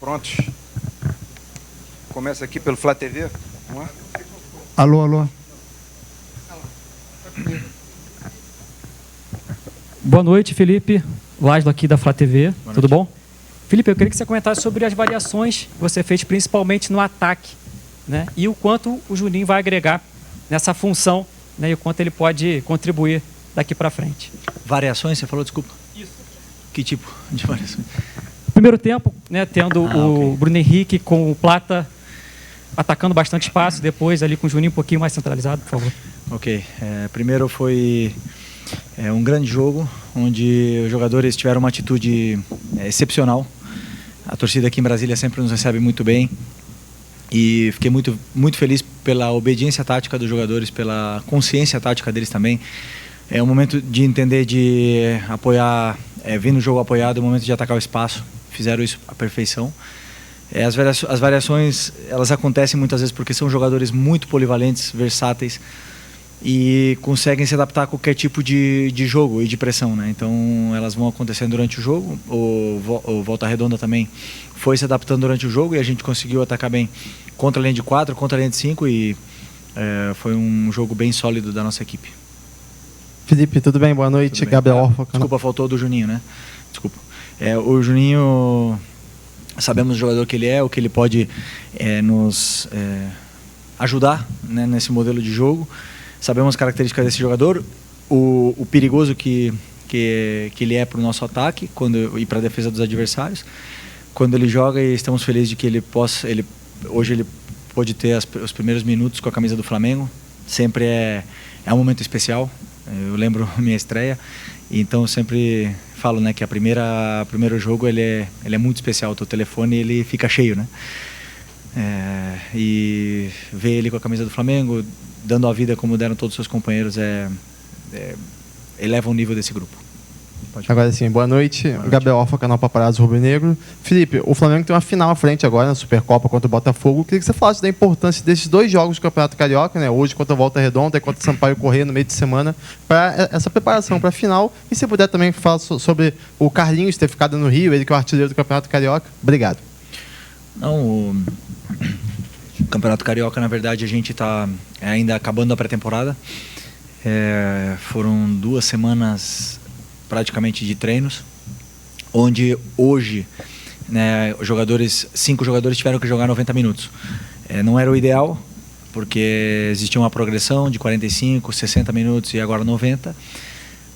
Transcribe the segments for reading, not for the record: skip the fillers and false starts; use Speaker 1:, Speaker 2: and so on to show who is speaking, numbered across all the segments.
Speaker 1: Prontos. Começa aqui pelo Flá TV. Vamos lá.
Speaker 2: Alô, alô.
Speaker 3: Boa noite, Felipe. Láslo aqui da Flá TV. Tudo bom? Felipe, eu queria que você comentasse sobre as variações que você fez, principalmente no ataque, né? E o quanto o Juninho vai agregar nessa função, né? E o quanto ele pode contribuir daqui para frente.
Speaker 4: Variações, você falou, desculpa? Isso. Que tipo de variações?
Speaker 3: Primeiro tempo, né, tendo o Bruno Henrique com o Plata atacando bastante espaço, depois ali com o Juninho um pouquinho mais centralizado, por favor.
Speaker 4: Ok. Primeiro foi um grande jogo, onde os jogadores tiveram uma atitude excepcional. A torcida aqui em Brasília sempre nos recebe muito bem e fiquei muito, muito feliz pela obediência tática dos jogadores, pela consciência tática deles também. É um momento de entender, de apoiar, vir no jogo apoiado, é um momento de atacar o espaço. Fizeram isso à perfeição. As variações, elas acontecem muitas vezes porque são jogadores muito polivalentes, versáteis e conseguem se adaptar a qualquer tipo de jogo e de pressão, né? Então elas vão acontecendo durante o jogo. O Volta Redonda também foi se adaptando durante o jogo e a gente conseguiu atacar bem contra a linha de 4, contra a linha de 5 e foi um jogo bem sólido da nossa equipe.
Speaker 2: Felipe, tudo bem? Boa noite. Gabriel Orfa.
Speaker 4: Desculpa, faltou do Juninho, né? Desculpa. O Juninho, sabemos o jogador que ele é, o que ele pode nos ajudar, né, nesse modelo de jogo. Sabemos as características desse jogador, o perigoso que ele é para o nosso ataque e para a defesa dos adversários. Quando ele joga, e estamos felizes de que hoje ele pôde ter os primeiros minutos com a camisa do Flamengo. Sempre é um momento especial. Eu lembro minha estreia, então eu sempre falo, né, que primeiro jogo ele é muito especial. O teu telefone ele fica cheio, né? E ver ele com a camisa do Flamengo, dando a vida como deram todos os seus companheiros, eleva o nível desse grupo.
Speaker 2: Agora sim, boa noite. Gabriel Orfa, canal Paparazzo Rubro Negro. Felipe, o Flamengo tem uma final à frente agora na Supercopa contra o Botafogo. Queria que você falasse da importância desses dois jogos do Campeonato Carioca, né? Hoje contra o Volta Redonda e contra o Sampaio Corrêa no meio de semana, para essa preparação para a final. E se puder também falar sobre o Carlinhos ter ficado no Rio, ele que é o artilheiro do Campeonato Carioca. Obrigado.
Speaker 4: O Campeonato Carioca, na verdade, a gente está ainda acabando a pré-temporada. Foram 2 semanas praticamente de treinos, onde hoje, né, 5 jogadores tiveram que jogar 90 minutos. Não era o ideal, porque existia uma progressão de 45, 60 minutos e agora 90,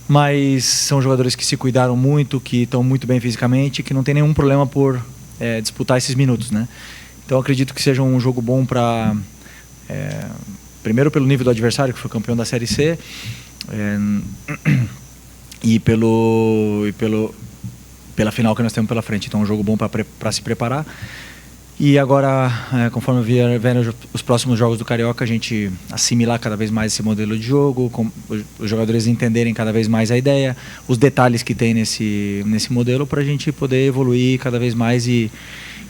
Speaker 4: mas são jogadores que se cuidaram muito, que estão muito bem fisicamente, que não tem nenhum problema por disputar esses minutos, né? Então acredito que seja um jogo bom para primeiro pelo nível do adversário, que foi campeão da Série C, e pela final que nós temos pela frente. Então, um jogo bom para se preparar. E agora, conforme vierem os próximos jogos do Carioca, a gente assimilar cada vez mais esse modelo de jogo, os jogadores entenderem cada vez mais a ideia, os detalhes que tem nesse modelo, para a gente poder evoluir cada vez mais e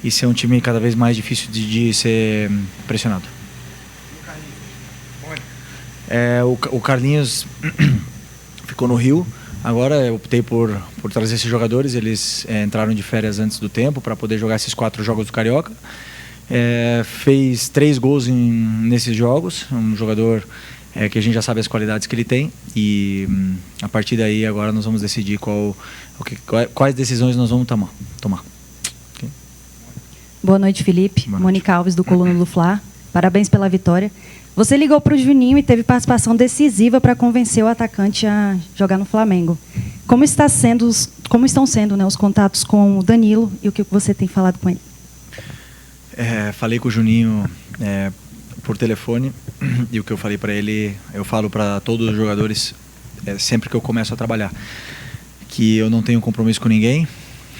Speaker 4: ser um time cada vez mais difícil de ser pressionado. O Carlinhos ficou no Rio. Agora eu optei por trazer esses jogadores, eles entraram de férias antes do tempo para poder jogar esses 4 jogos do Carioca. Fez 3 gols nesses jogos, um jogador que a gente já sabe as qualidades que ele tem e a partir daí agora nós vamos decidir quais decisões nós vamos tomar. Okay?
Speaker 5: Boa noite, Felipe.
Speaker 4: Boa noite.
Speaker 5: Mônica Alves, do Coluna do Fla. Parabéns pela vitória. Você ligou para o Juninho e teve participação decisiva para convencer o atacante a jogar no Flamengo. Como estão sendo, né, os contatos com o Danilo e o que você tem falado com ele?
Speaker 4: Falei com o Juninho por telefone e o que eu falei para ele, eu falo para todos os jogadores sempre que eu começo a trabalhar, que eu não tenho compromisso com ninguém,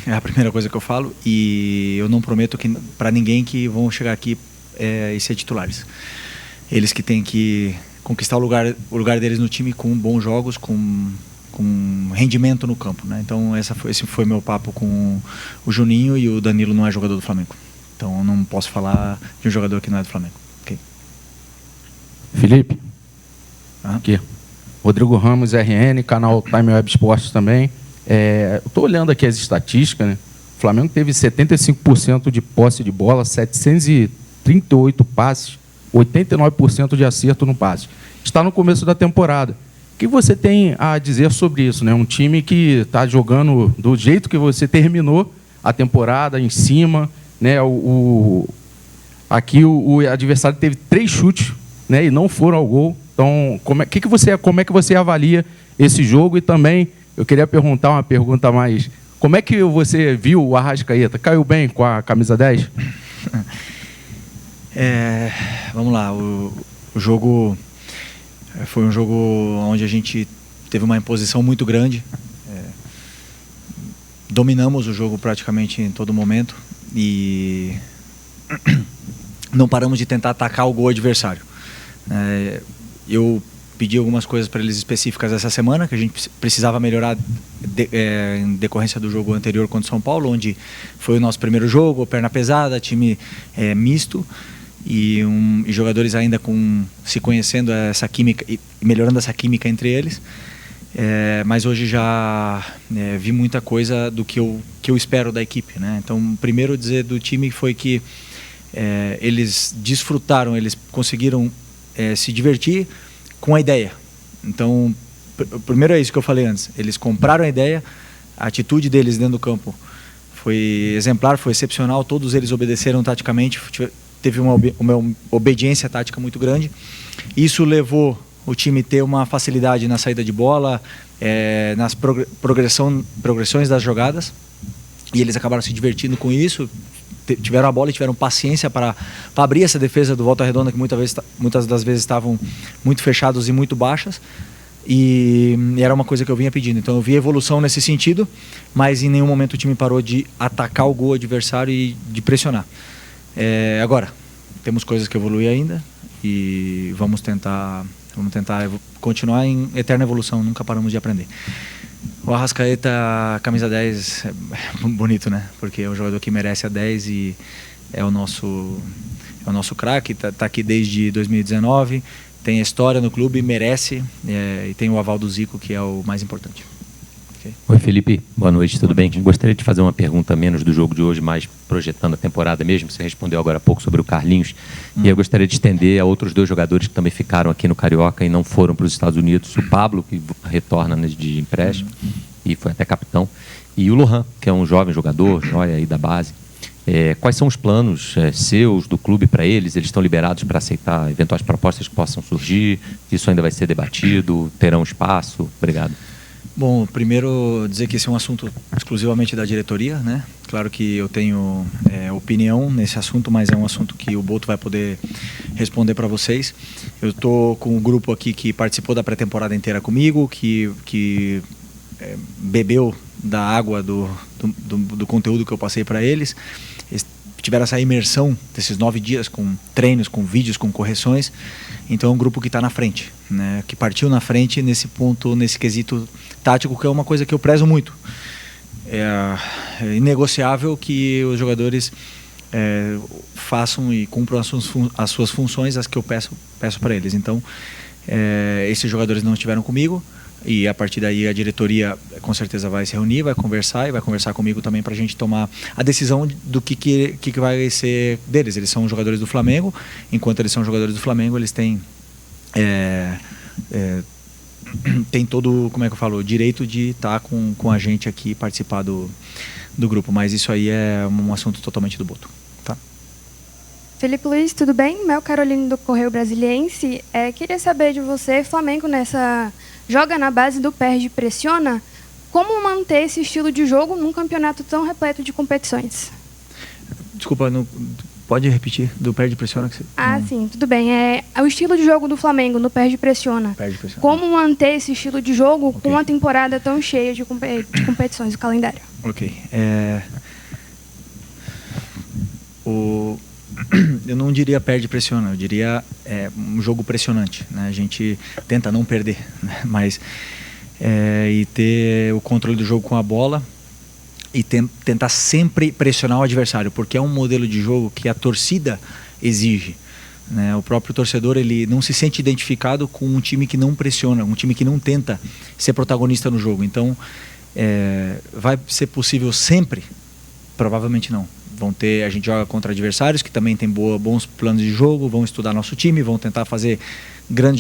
Speaker 4: é a primeira coisa que eu falo, e eu não prometo para ninguém que vão chegar aqui e ser titulares. Eles que têm que conquistar o lugar deles no time com bons jogos, com rendimento no campo, né? Então esse foi meu papo com o Juninho, e o Danilo não é jogador do Flamengo. Então eu não posso falar de um jogador que não é do Flamengo. Okay.
Speaker 6: Felipe, aqui. Rodrigo Ramos, RN, canal Time Web Esportes também. Estou olhando aqui as estatísticas, né? O Flamengo teve 75% de posse de bola, 738 passes, 89% de acerto no passe. Está no começo da temporada. O que você tem a dizer sobre isso, né? Um time que está jogando do jeito que você terminou a temporada, em cima, né? Aqui o adversário teve 3 chutes, né? E não foram ao gol. Então, como é que você avalia esse jogo? E também eu queria perguntar uma pergunta mais. Como é que você viu o Arrascaeta? Caiu bem com a camisa 10?
Speaker 4: Vamos lá. O jogo foi um jogo onde a gente teve uma imposição muito grande. Dominamos o jogo praticamente em todo momento e não paramos de tentar atacar o gol adversário. Eu pedi algumas coisas para eles específicas essa semana, que a gente precisava melhorar em decorrência do jogo anterior contra o São Paulo, onde foi o nosso primeiro jogo, perna pesada, time misto, e jogadores ainda se conhecendo essa química e melhorando essa química entre eles. Mas hoje já vi muita coisa do que eu espero da equipe, né? Então, primeiro dizer do time foi que eles desfrutaram, eles conseguiram se divertir com a ideia. Então, primeiro é isso que eu falei antes. Eles compraram a ideia, a atitude deles dentro do campo foi exemplar, foi excepcional. Todos eles obedeceram taticamente, teve uma obediência tática muito grande. Isso levou o time a ter uma facilidade na saída de bola, nas progressões das jogadas, e eles acabaram se divertindo com isso. Tiveram a bola e tiveram paciência para abrir essa defesa do Volta Redonda, que muitas das vezes estavam muito fechados e muito baixas, e era uma coisa que eu vinha pedindo. Então eu vi evolução nesse sentido, mas em nenhum momento o time parou de atacar o gol adversário e de pressionar. Agora, temos coisas que evoluir ainda e vamos tentar continuar em eterna evolução, nunca paramos de aprender. O Arrascaeta, camisa 10, é bonito, né? Porque é um jogador que merece a 10 e é o nosso craque, tá aqui desde 2019, tem a história no clube, merece, e tem o aval do Zico, que é o mais importante. Okay.
Speaker 7: Oi, Felipe, boa noite, tudo bem? Gostaria de fazer uma pergunta menos do jogo de hoje, mais projetando a temporada mesmo. Você respondeu agora há pouco sobre o Carlinhos, e eu gostaria de estender a outros 2 jogadores que também ficaram aqui no Carioca e não foram para os Estados Unidos. O Pablo, que retorna de empréstimo e foi até capitão, e o Lohan, que é um jovem jogador, joia aí da base. Quais são os planos seus, do clube, para eles? Eles estão liberados para aceitar eventuais propostas que possam surgir? Isso ainda vai ser debatido? Terão espaço? Obrigado.
Speaker 4: Bom, primeiro dizer que esse é um assunto exclusivamente da diretoria, né? Claro que eu tenho opinião nesse assunto, mas é um assunto que o Boto vai poder responder para vocês. Eu estou com um grupo aqui que participou da pré-temporada inteira comigo, que bebeu da água do conteúdo que eu passei para eles. Eles tiveram essa imersão desses 9 dias com treinos, com vídeos, com correções. Então é um grupo que está na frente, né? Que partiu na frente nesse ponto, nesse quesito tático, que é uma coisa que eu prezo muito. É inegociável que os jogadores façam e cumpram as suas funções, as que eu peço para eles. Então, esses jogadores não estiveram comigo, e a partir daí a diretoria com certeza vai se reunir, vai conversar e vai conversar comigo também para a gente tomar a decisão do que vai ser deles. Eles são jogadores do Flamengo, enquanto eles são jogadores do Flamengo, eles têm todo, como é que eu falo, o direito de estar com a gente aqui e participar do grupo, mas isso aí é um assunto totalmente do Boto. Tá?
Speaker 8: Felipe Luiz, tudo bem? Mel Carolino do Correio Brasiliense. Queria saber de você, Flamengo joga na base do perde e pressiona, como manter esse estilo de jogo num campeonato tão repleto de competições?
Speaker 4: Desculpa, pode repetir, do perde e pressiona?
Speaker 8: Sim, tudo bem. O estilo de jogo do Flamengo no perde e pressiona. Como manter esse estilo de jogo com uma temporada tão cheia de competições, o calendário? Ok. Eu não diria perde e pressiona, eu diria um jogo pressionante, né? A gente tenta não perder, né? Mas e ter o controle do jogo com a bola e tentar sempre pressionar o adversário, porque é um modelo de jogo que a torcida exige, né? O próprio torcedor, ele não se sente identificado com um time que não pressiona, um time que não tenta ser protagonista no jogo. Então vai ser possível sempre
Speaker 4: Provavelmente não. A gente joga contra adversários que também têm bons planos de jogo, vão estudar nosso time, vão tentar fazer grandes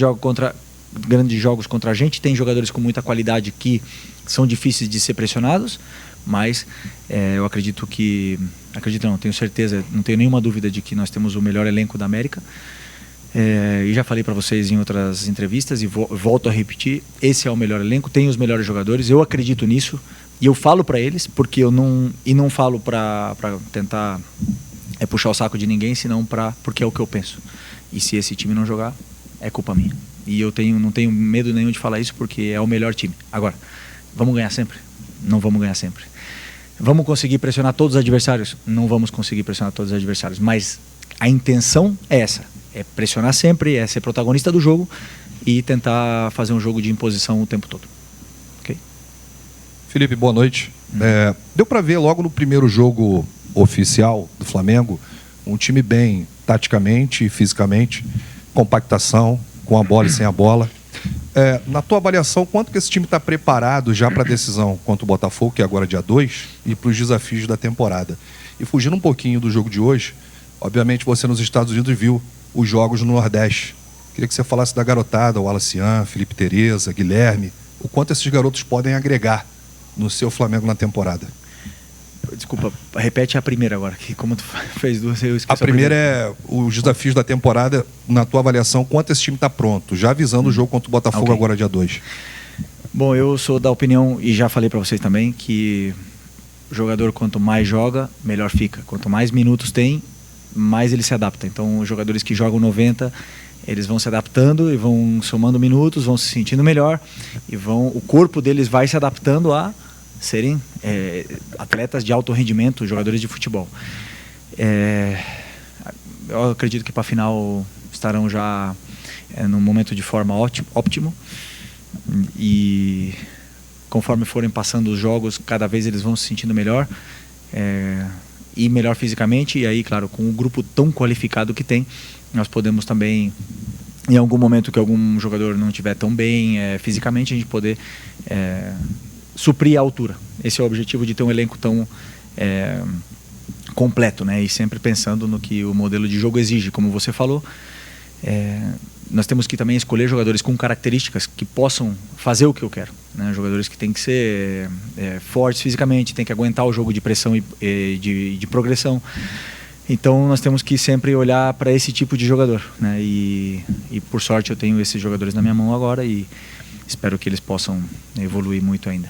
Speaker 4: jogos contra a gente. Tem jogadores com muita qualidade que são difíceis de ser pressionados, mas eu tenho certeza, não tenho nenhuma dúvida de que nós temos o melhor elenco da América. E já falei para vocês em outras entrevistas e volto a repetir, esse é o melhor elenco, tem os melhores jogadores, eu acredito nisso e eu falo para eles, porque não falo para tentar puxar o saco de ninguém, senão porque é o que eu penso. E se esse time não jogar, é culpa minha. E eu não tenho medo nenhum de falar isso, porque é o melhor time. Agora, vamos ganhar sempre? Não vamos ganhar sempre. Vamos conseguir pressionar todos os adversários? Não vamos conseguir pressionar todos os adversários, mas a intenção é essa, é pressionar sempre, é ser protagonista do jogo e tentar fazer um jogo de imposição o tempo todo. Okay?
Speaker 9: Felipe, boa noite. Deu para ver logo no primeiro jogo oficial do Flamengo, um time bem taticamente e fisicamente, compactação, com a bola e sem a bola. Na tua avaliação, quanto que esse time está preparado já para a decisão contra o Botafogo, que é agora dia 2, e para os desafios da temporada? E fugindo um pouquinho do jogo de hoje, obviamente você nos Estados Unidos viu os jogos no Nordeste. Queria que você falasse da garotada, o Wallacian, Felipe Tereza, Guilherme, o quanto esses garotos podem agregar no seu Flamengo na temporada.
Speaker 4: Desculpa, repete a primeira agora, que como tu fez duas, eu esqueci.
Speaker 9: A primeira é os desafios da temporada, na tua avaliação, quanto esse time está pronto, já visando o jogo contra o Botafogo agora dia 2.
Speaker 4: Bom, eu sou da opinião, e já falei para vocês também, que o jogador quanto mais joga, melhor fica. Quanto mais minutos tem, mais ele se adapta. Então, os jogadores que jogam 90, eles vão se adaptando e vão somando minutos, vão se sentindo melhor, e o corpo deles vai se adaptando a serem atletas de alto rendimento, jogadores de futebol. Eu acredito que para a final estarão já num momento de forma óptimo, e conforme forem passando os jogos, cada vez eles vão se sentindo melhor e melhor fisicamente, e aí, claro, com um grupo tão qualificado que tem, nós podemos também, em algum momento que algum jogador não estiver tão bem fisicamente, a gente poder suprir a altura. Esse é o objetivo de ter um elenco tão completo, né? E sempre pensando no que o modelo de jogo exige, como você falou. Nós temos que também escolher jogadores com características que possam fazer o que eu quero, né? Jogadores que têm que ser fortes fisicamente, têm que aguentar o jogo de pressão e de progressão. Então nós temos que sempre olhar para esse tipo de jogador, né? E por sorte eu tenho esses jogadores na minha mão agora e espero que eles possam evoluir muito ainda.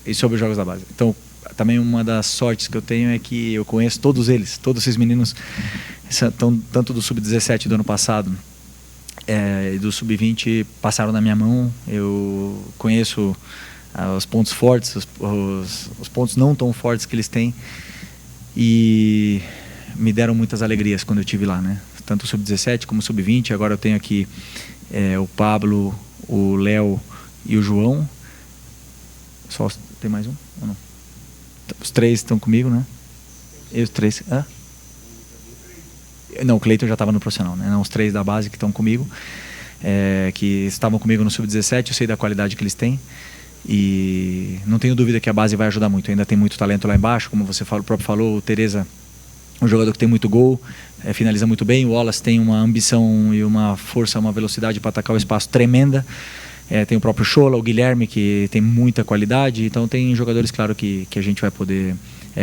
Speaker 4: E sobre os jogos da base. Então, também uma das sortes que eu tenho é que eu conheço todos esses meninos, tanto do Sub-17 do ano passado e do Sub-20, passaram na minha mão. Eu conheço os pontos fortes, os pontos não tão fortes que eles têm, e me deram muitas alegrias quando eu estive lá, né? Tanto o Sub-17 como o Sub-20. Agora eu tenho aqui o Pablo, o Léo e o João. Só tem mais um ou não? Os 3 estão comigo, né? E os 3? Não, o Cleiton já estava no profissional, né? Não, os 3 da base que estão comigo, que estavam comigo no Sub-17, eu sei da qualidade que eles têm. E não tenho dúvida que a base vai ajudar muito. Ainda tem muito talento lá embaixo, como você próprio falou. O Tereza, um jogador que tem muito gol, finaliza muito bem. O Wallace tem uma ambição e uma força, uma velocidade para atacar o espaço tremenda. Tem o próprio Chola, o Guilherme, que tem muita qualidade. Então tem jogadores, claro, que a gente vai poder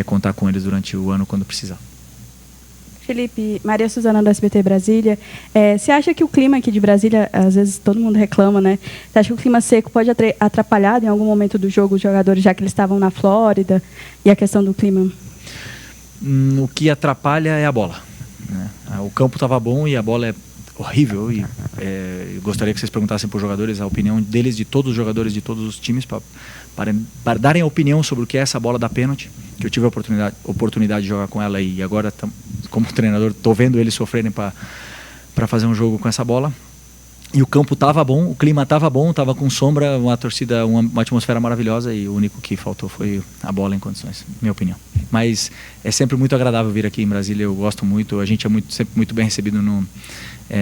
Speaker 4: contar com eles durante o ano quando precisar.
Speaker 10: Felipe, Maria Suzana do SBT Brasília. Você acha que o clima aqui de Brasília, às vezes todo mundo reclama, né? Você acha que o clima seco pode atrapalhar em algum momento do jogo os jogadores, já que eles estavam na Flórida, e a questão do clima?
Speaker 4: O que atrapalha é a bola, né? O campo estava bom e a bola é horrível. E eu gostaria que vocês perguntassem para os jogadores a opinião deles, de todos os jogadores de todos os times, para darem a opinião sobre o que é essa bola da pênalti, que eu tive a oportunidade de jogar com ela, e agora, como treinador, estou vendo eles sofrerem para fazer um jogo com essa bola. E o campo estava bom, o clima estava bom, estava com sombra, uma torcida, uma atmosfera maravilhosa, e o único que faltou foi a bola em condições, minha opinião. Mas é sempre muito agradável vir aqui em Brasília, eu gosto muito, a gente é sempre muito bem recebido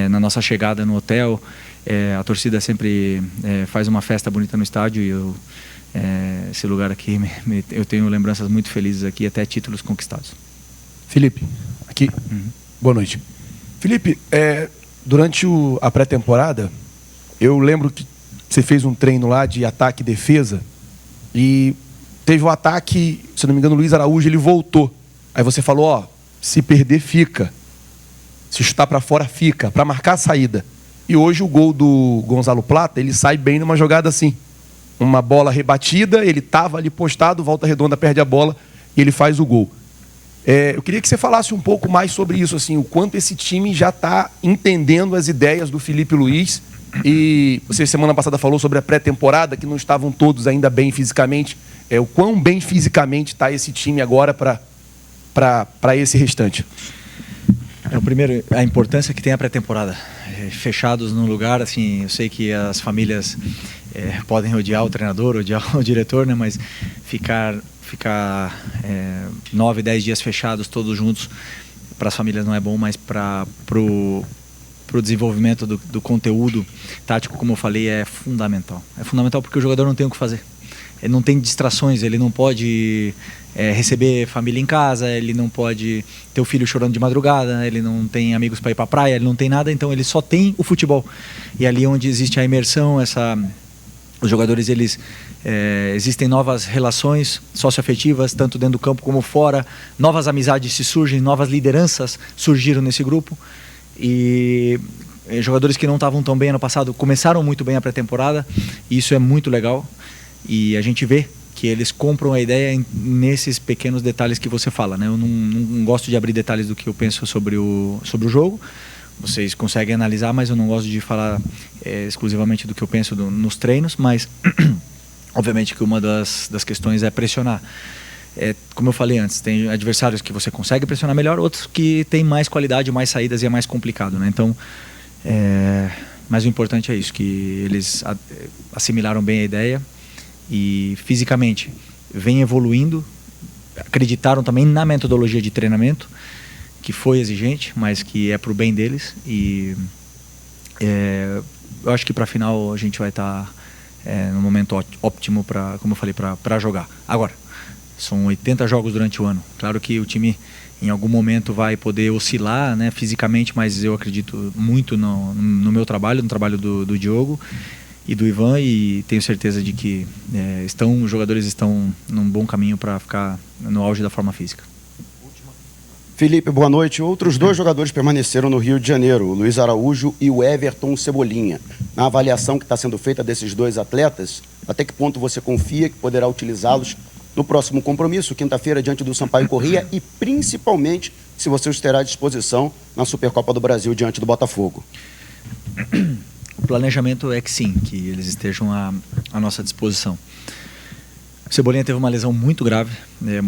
Speaker 4: na nossa chegada no hotel. A torcida sempre faz uma festa bonita no estádio, e
Speaker 8: esse lugar aqui, eu tenho lembranças muito felizes aqui, até títulos conquistados.
Speaker 11: Felipe, aqui. Boa noite. Felipe, durante a pré-temporada, eu lembro que você fez um treino lá de ataque e defesa e teve um ataque, se não me engano, o Luiz Araújo, ele voltou. Aí você falou, se perder, fica. Se chutar para fora, fica. Para marcar a saída. E hoje o gol do Gonzalo Plata, ele sai bem numa jogada assim. Uma bola rebatida, ele estava ali postado, Volta Redonda perde a bola e ele faz o gol. Eu queria que você falasse um pouco mais sobre isso, assim, o quanto esse time já está entendendo as ideias do Felipe Luiz. E você semana passada falou sobre a pré-temporada, que não estavam todos ainda bem fisicamente. O quão bem fisicamente está esse time agora para esse restante?
Speaker 8: Primeiro, a importância que tem a pré-temporada. Fechados num lugar, assim, eu sei que as famílias podem odiar o treinador, odiar o diretor, né? Mas ficar 9, 10 dias fechados, todos juntos, para as famílias não é bom, mas para o desenvolvimento do conteúdo tático, como eu falei, é fundamental. É fundamental porque o jogador não tem o que fazer. Ele não tem distrações, ele não pode receber família em casa, ele não pode ter o filho chorando de madrugada, ele não tem amigos para ir para a praia, ele não tem nada, então ele só tem o futebol. E ali onde existe a imersão, os jogadores, existem novas relações socioafetivas, tanto dentro do campo como fora, novas amizades se surgem, novas lideranças surgiram nesse grupo. E jogadores que não estavam tão bem ano passado começaram muito bem a pré-temporada, e isso é muito legal. E a gente vê que eles compram a ideia nesses pequenos detalhes que você fala, né? Eu não gosto de abrir detalhes do que eu penso sobre o jogo. Vocês conseguem analisar, mas eu não gosto de falar exclusivamente do que eu penso nos treinos. Mas, obviamente, que uma das questões é pressionar. Como eu falei antes, tem adversários que você consegue pressionar melhor, outros que têm mais qualidade, mais saídas e é mais complicado, né? Então, mas o importante é isso, que eles assimilaram bem a ideia. E fisicamente vem evoluindo, acreditaram também na metodologia de treinamento, que foi exigente, mas que é para o bem deles. E eu acho que para a final a gente vai estar no momento óptimo para, como eu falei, para jogar. Agora, são 80 jogos durante o ano. Claro que o time em algum momento vai poder oscilar, né, fisicamente, mas eu acredito muito no meu trabalho, no trabalho do Diogo e do Ivan, e tenho certeza de que os jogadores estão num bom caminho para ficar no auge da forma física.
Speaker 12: Felipe, boa noite. Outros dois jogadores permaneceram no Rio de Janeiro, o Luiz Araújo e o Everton Cebolinha. Na avaliação que está sendo feita desses dois atletas, até que ponto você confia que poderá utilizá-los no próximo compromisso, quinta-feira, diante do Sampaio Corrêa, e principalmente se você os terá à disposição na Supercopa do Brasil diante do Botafogo?
Speaker 8: O planejamento é que sim, que eles estejam à nossa disposição. O Cebolinha teve uma lesão muito grave.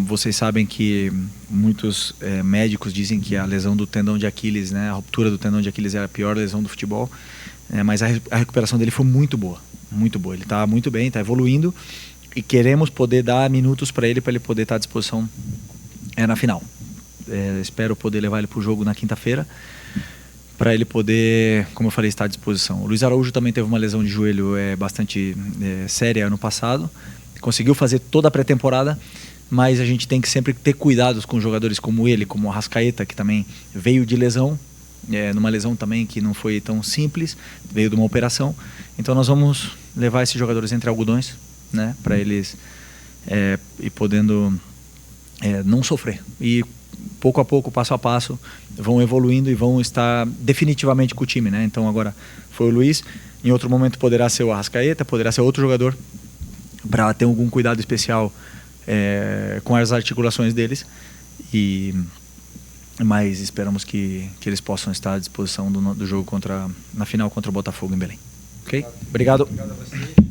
Speaker 8: Vocês sabem que muitos médicos dizem que a lesão do tendão de Aquiles, né, a ruptura do tendão de Aquiles é a pior lesão do futebol. Mas a recuperação dele foi muito boa, muito boa. Ele está muito bem, está evoluindo e queremos poder dar minutos para ele poder estar à disposição na final. Espero poder levar ele para o jogo na quinta-feira, para ele poder, como eu falei, estar à disposição. O Luiz Araújo também teve uma lesão de joelho bastante séria ano passado. Conseguiu fazer toda a pré-temporada, mas a gente tem que sempre ter cuidados com jogadores como ele, como o Arrascaeta, que também veio de lesão, numa lesão também que não foi tão simples, veio de uma operação. Então nós vamos levar esses jogadores entre algodões, né, para eles ir podendo não sofrer. E pouco a pouco, passo a passo, vão evoluindo e vão estar definitivamente com o time, né? Então agora foi o Luiz, em outro momento poderá ser o Arrascaeta, poderá ser outro jogador, para ter algum cuidado especial com as articulações deles. Mas esperamos que eles possam estar à disposição do jogo na final contra o Botafogo em Belém. Ok? Obrigado.
Speaker 11: Obrigado a você.